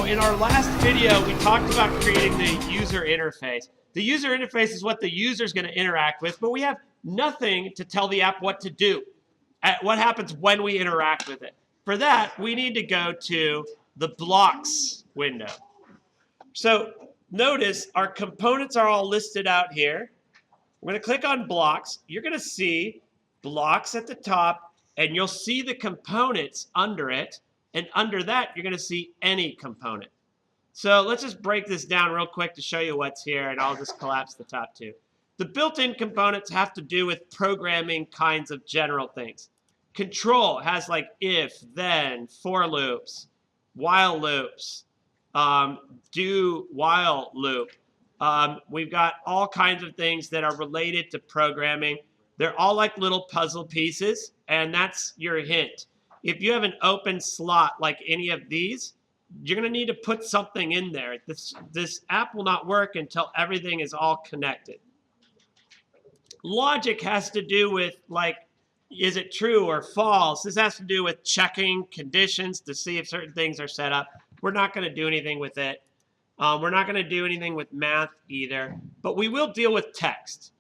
in our last video, we talked about creating the user interface. The user interface is what the user is going to interact with, but we have nothing to tell the app what to do, what happens when we interact with it. For that, we need to go to the blocks window. So notice our components are all listed out here. We're going to click on blocks. You're going to see blocks at the top, and you'll see the components under it. And under that, you're going to see any component. So let's just break this down real quick to show you what's here, and I'll just collapse the top two. The built-in components have to do with programming kinds of general things. Control has like if, then, for loops, while loops, do while loop. We've got all kinds of things that are related to programming. They're all like little puzzle pieces, and that's your hint. If you have an open slot like any of these, you're going to need to put something in there. This app will not work until everything is all connected. Logic has to do with, like, is it true or false? This has to do with checking conditions to see if certain things are set up. We're not going to do anything with it. We're not going to do anything with math either, but we will deal with text.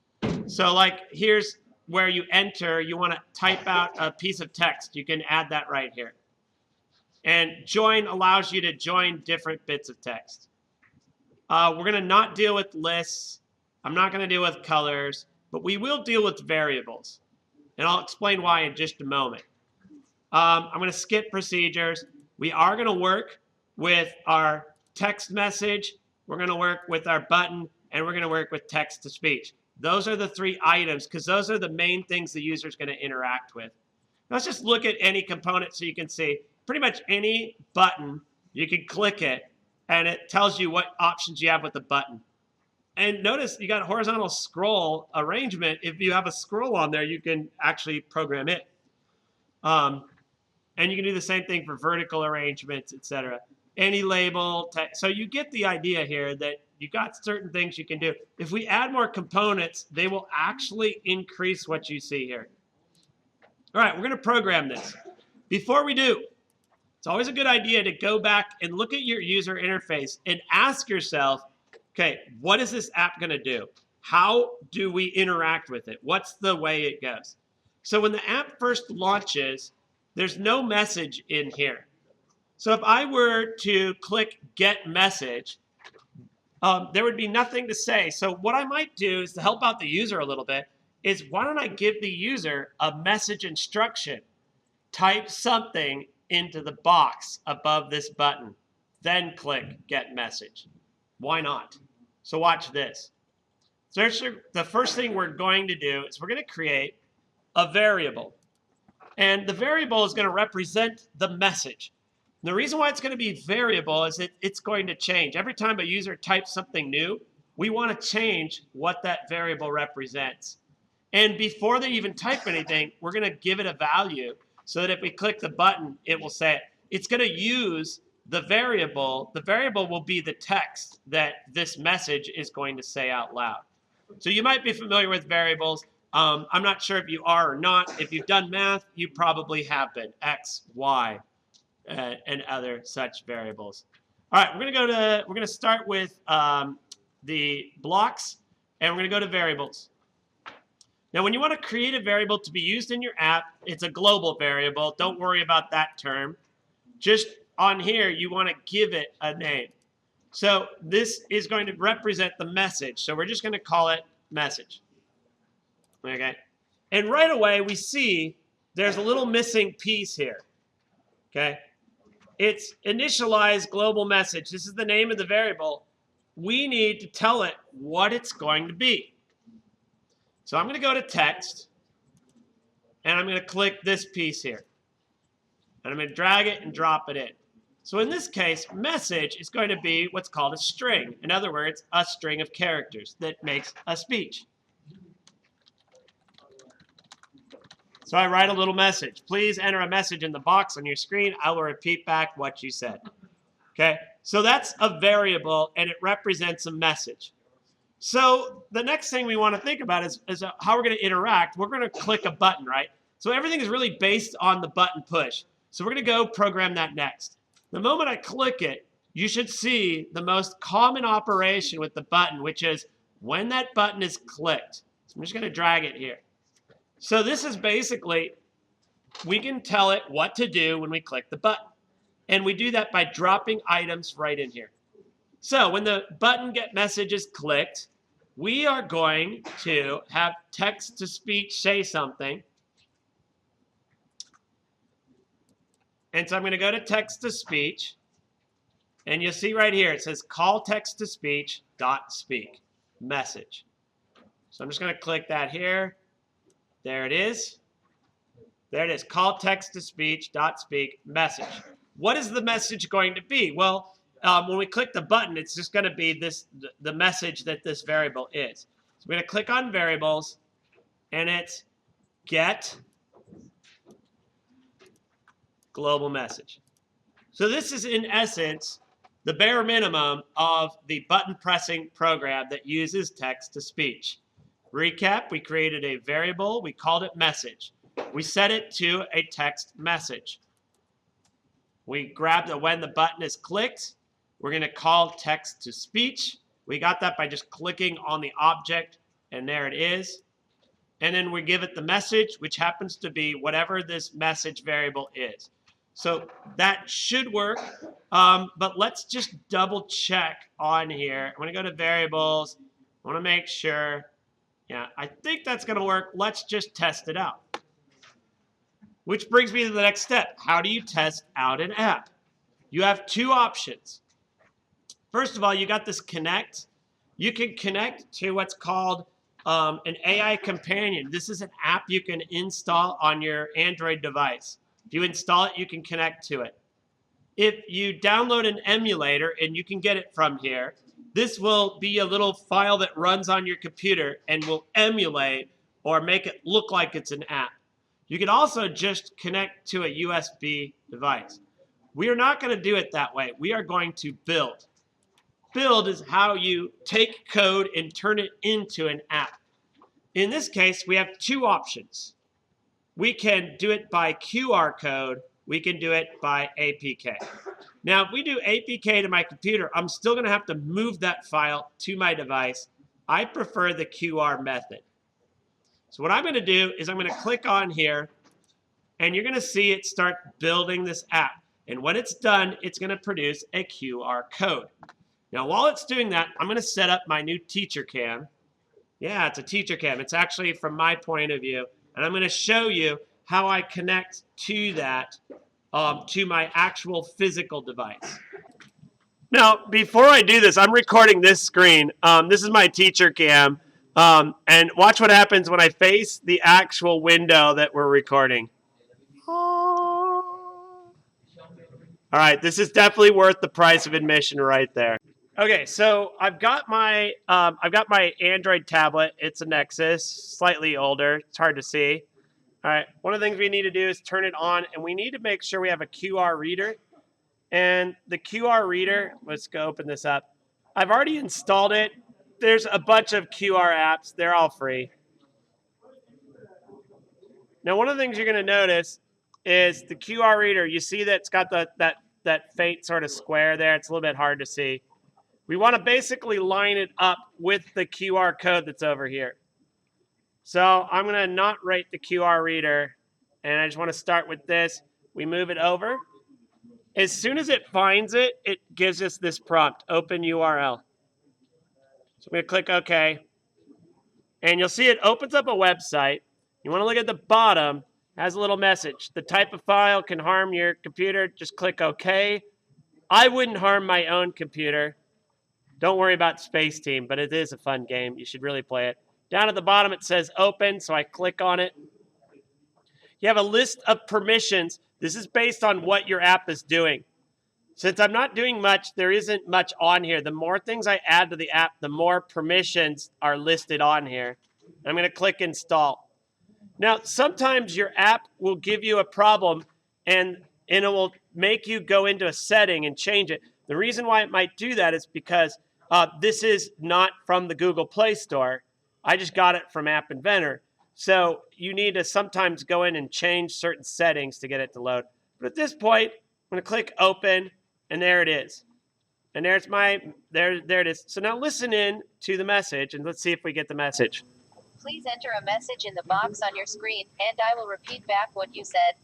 So, like, here's where you enter, you want to type out a piece of text. You can add that right here. And join allows you to join different bits of text. We're going to not deal with lists. I'm not going to deal with colors, but we will deal with variables. And I'll explain why in just a moment. I'm going to skip procedures. We are going to work with our text message. We're going to work with our button, and we're going to work with text to speech. Those are the three items because those are the main things the user is going to interact with. Let's just look at any component so you can see pretty much any button. You can click it, and it tells you what options you have with the button. And notice you got horizontal scroll arrangement. If you have a scroll on there, you can actually program it. And you can do the same thing for vertical arrangements, etc. Any label. So you get the idea here that you got certain things you can do. If we add more components, they will actually increase what you see here. All right, we're going to program this. Before we do, it's always a good idea to go back and look at your user interface and ask yourself, okay, what is this app going to do? How do we interact with it? What's the way it goes? So when the app first launches, there's no message in here. So if I were to click Get Message, there would be nothing to say. So what I might do is to help out the user a little bit is why don't I give the user a message instruction? Type something into the box above this button, then click Get Message. Why not? So watch this. So the first thing we're going to do is we're going to create a variable. And the variable is going to represent the message. The reason why it's going to be variable is that it's going to change. Every time a user types something new, we want to change what that variable represents. And before they even type anything, we're going to give it a value so that if we click the button, it will say it. It's going to use the variable. The variable will be the text that this message is going to say out loud. So you might be familiar with variables. I'm not sure if you are or not. If you've done math, you probably have been. X, Y. And other such variables. All right, we're going to start with the blocks, and we're going to go to variables. Now, when you want to create a variable to be used in your app, it's a global variable. Don't worry about that term. Just on here, you want to give it a name. So this is going to represent the message. So we're just going to call it message. Okay. And right away, we see there's a little missing piece here. Okay. It's initialized global message. This is the name of the variable. We need to tell it what it's going to be. So I'm going to go to text, and I'm going to click this piece here. And I'm going to drag it and drop it in. So in this case, message is going to be what's called a string. In other words, a string of characters that makes a speech. So I write a little message. Please enter a message in the box on your screen. I will repeat back what you said. Okay, so that's a variable, and it represents a message. So the next thing we want to think about is how we're going to interact. We're going to click a button, right? So everything is really based on the button push. So we're going to go program that next. The moment I click it, you should see the most common operation with the button, which is when that button is clicked. So I'm just going to drag it here. So this is basically, we can tell it what to do when we click the button. And we do that by dropping items right in here. So when the button get message is clicked, we are going to have text-to-speech say something. And so I'm going to go to text-to-speech. And you'll see right here, it says call text-to-speech dot speak message. So I'm just going to click that here. There it is. There it is, call text-to-speech dot speak message. What is the message going to be? Well, when we click the button, it's just going to be the message that this variable is. So we're going to click on variables, and it's get global message. So this is, in essence, the bare minimum of the button pressing program that uses text-to-speech. Recap, we created a variable. We called it message. We set it to a text message. We grabbed when the button is clicked. We're going to call text-to-speech. We got that by just clicking on the object, and there it is. And then we give it the message, which happens to be whatever this message variable is. So that should work, but let's just double check on here. I'm going to go to variables. I want to make sure. Yeah, I think that's going to work. Let's just test it out. Which brings me to the next step. How do you test out an app? You have two options. First of all, you got this connect. You can connect to what's called an AI companion. This is an app you can install on your Android device. If you install it, you can connect to it. If you download an emulator, and you can get it from here, this will be a little file that runs on your computer and will emulate or make it look like it's an app. You can also just connect to a USB device. We are not going to do it that way. We are going to build. Build is how you take code and turn it into an app. In this case, we have two options. We can do it by QR code. We can do it by APK. Now, if we do APK to my computer, I'm still going to have to move that file to my device. I prefer the QR method. So what I'm going to do is I'm going to click on here, and you're going to see it start building this app. And when it's done, it's going to produce a QR code. Now, while it's doing that, I'm going to set up my new teacher cam. Yeah, it's a teacher cam. It's actually from my point of view. And I'm going to show you how I connect to that, to my actual physical device. Now, before I do this, I'm recording this screen. This is my teacher cam. And watch what happens when I face the actual window that we're recording. All right, this is definitely worth the price of admission right there. Okay, so I've got my Android tablet. It's a Nexus, slightly older. It's hard to see. All right, one of the things we need to do is turn it on, and we need to make sure we have a QR reader. And the QR reader, let's go open this up. I've already installed it. There's a bunch of QR apps. They're all free. Now, one of the things you're going to notice is the QR reader. You see that it's got that faint sort of square there. It's a little bit hard to see. We want to basically line it up with the QR code that's over here. So I'm going to not rate the QR reader, and I just want to start with this. We move it over. As soon as it finds it, it gives us this prompt, open URL. So I'm going to click OK. And you'll see it opens up a website. You want to look at the bottom. It has a little message. The type of file can harm your computer. Just click OK. I wouldn't harm my own computer. Don't worry about Space Team, but it is a fun game. You should really play it. Down at the bottom, it says open, so I click on it. You have a list of permissions. This is based on what your app is doing. Since I'm not doing much, there isn't much on here. The more things I add to the app, the more permissions are listed on here. I'm going to click install. Now, sometimes your app will give you a problem, and it will make you go into a setting and change it. The reason why it might do that is because this is not from the Google Play Store. I just got it from App Inventor. So you need to sometimes go in and change certain settings to get it to load. But at this point, I'm going to click open, and there it is. And there's there it is. So now listen in to the message and let's see if we get the message. Please enter a message in the box on your screen, and I will repeat back what you said.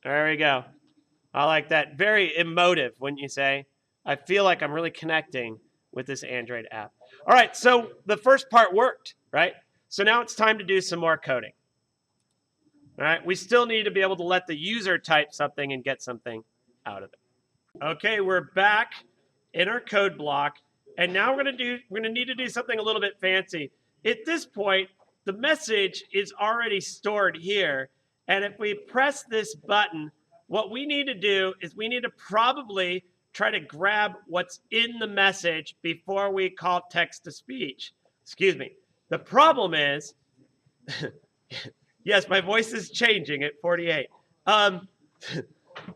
There we go. I like that. Very emotive, wouldn't you say? I feel like I'm really connecting with this Android app. All right, so the first part worked, right? So now it's time to do some more coding. All right, we still need to be able to let the user type something and get something out of it. Okay, we're back in our code block, and now we're gonna need to do something a little bit fancy. At this point, the message is already stored here, and if we press this button, what we need to do is we need to probably try to grab what's in the message before we call text to speech. Excuse me. The problem is, yes, my voice is changing at 48. It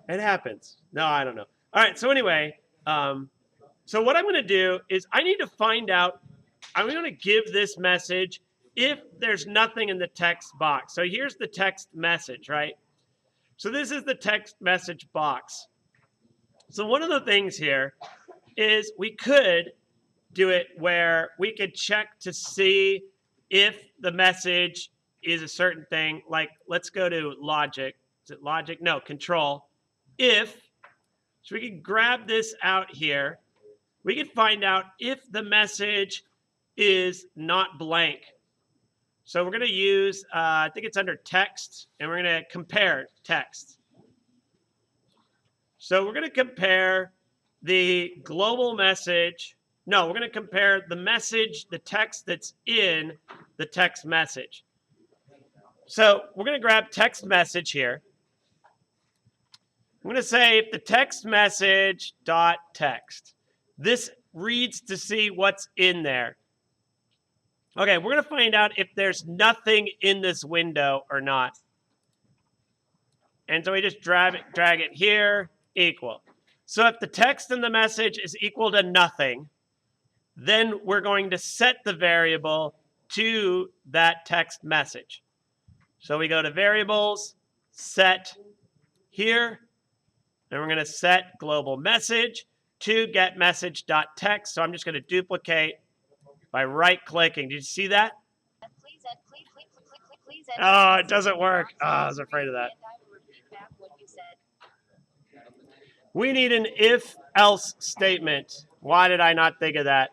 happens. No, I don't know. All right, so anyway, so what I'm going to do is I need to find out, I'm going to give this message if there's nothing in the text box. So here's the text message, right? So this is the text message box. So one of the things here is we could do it where we could check to see if the message is a certain thing. Like, let's go to logic. Is it logic? No, control. If, so we can grab this out here. We can find out if the message is not blank. So we're going to use, I think it's under text, and we're going to compare text. So we're going to compare the global message. No, we're going to compare the message, the text that's in the text message. So we're going to grab text message here. I'm going to say if the text message dot text. This reads to see what's in there. Okay, we're going to find out if there's nothing in this window or not. And so we just drag it here, equal. So if the text in the message is equal to nothing, then we're going to set the variable to that text message. So we go to variables, set here, and we're going to set global message to get message.text. So I'm just going to duplicate by right-clicking. Did you see that? Oh, it doesn't work. Oh, I was afraid of that. We need an if-else statement. Why did I not think of that?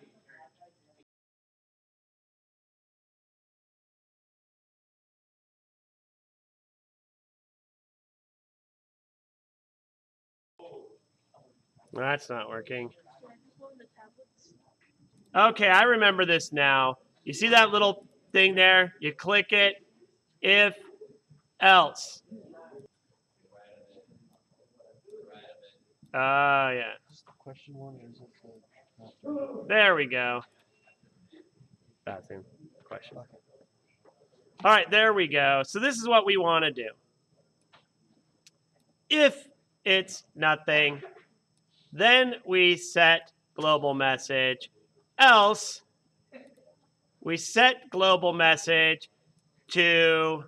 That's not working. Okay, I remember this now. You see that little thing there? You click it, if, else. Yeah. There we go. Bathroom question. All right, there we go. So this is what we want to do. If it's nothing, then we set global message. Else, we set global message to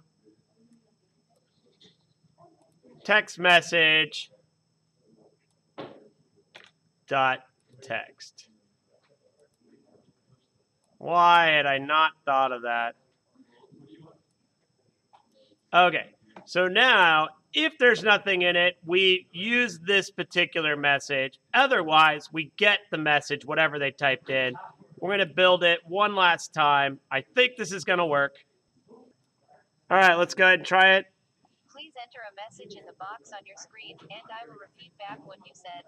text message dot text. Why had I not thought of that? Okay, so now if there's nothing in it, we use this particular message. Otherwise, we get the message, whatever they typed in. We're going to build it one last time. I think this is going to work. All right, let's go ahead and try it. Please enter a message in the box on your screen, and I will repeat back what you said.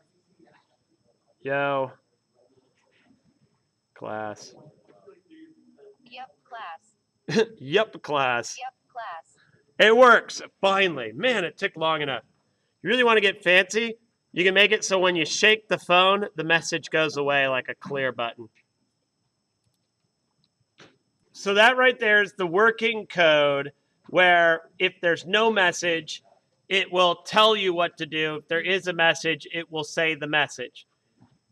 Yo. Class. Yep, class. Yep, class. Yep, class. It works, finally. Man, it took long enough. You really want to get fancy? You can make it so when you shake the phone, the message goes away like a clear button. So that right there is the working code where if there's no message, it will tell you what to do. If there is a message, it will say the message.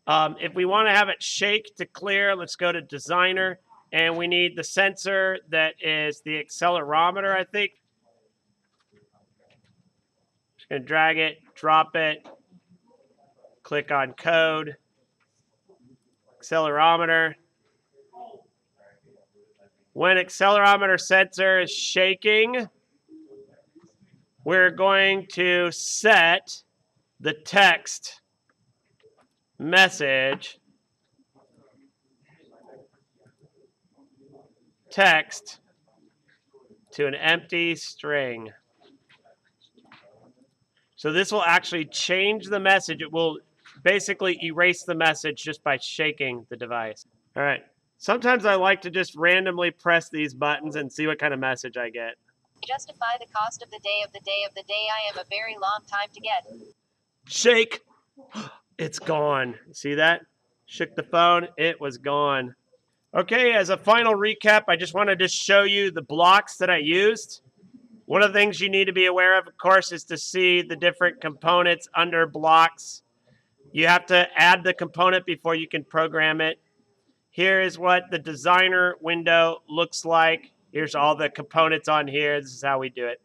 If we want to have it shake to clear, let's go to Designer. And we need the sensor that is the accelerometer, I think. Just going to drag it, drop it, click on code. accelerometer. When accelerometer sensor is shaking, we're going to set the text message text to an empty string. So this will actually change the message. It will basically erase the message just by shaking the device. All right. Sometimes I like to just randomly press these buttons and see what kind of message I get. Justify the cost of the day of the day of the day. I am a very long time to get. Shake. It's gone. See that? Shook the phone. It was gone. Okay, as a final recap, I just wanted to show you the blocks that I used. One of the things you need to be aware of course, is to see the different components under blocks. You have to add the component before you can program it. Here is what the designer window looks like. Here's all the components on here. This is how we do it.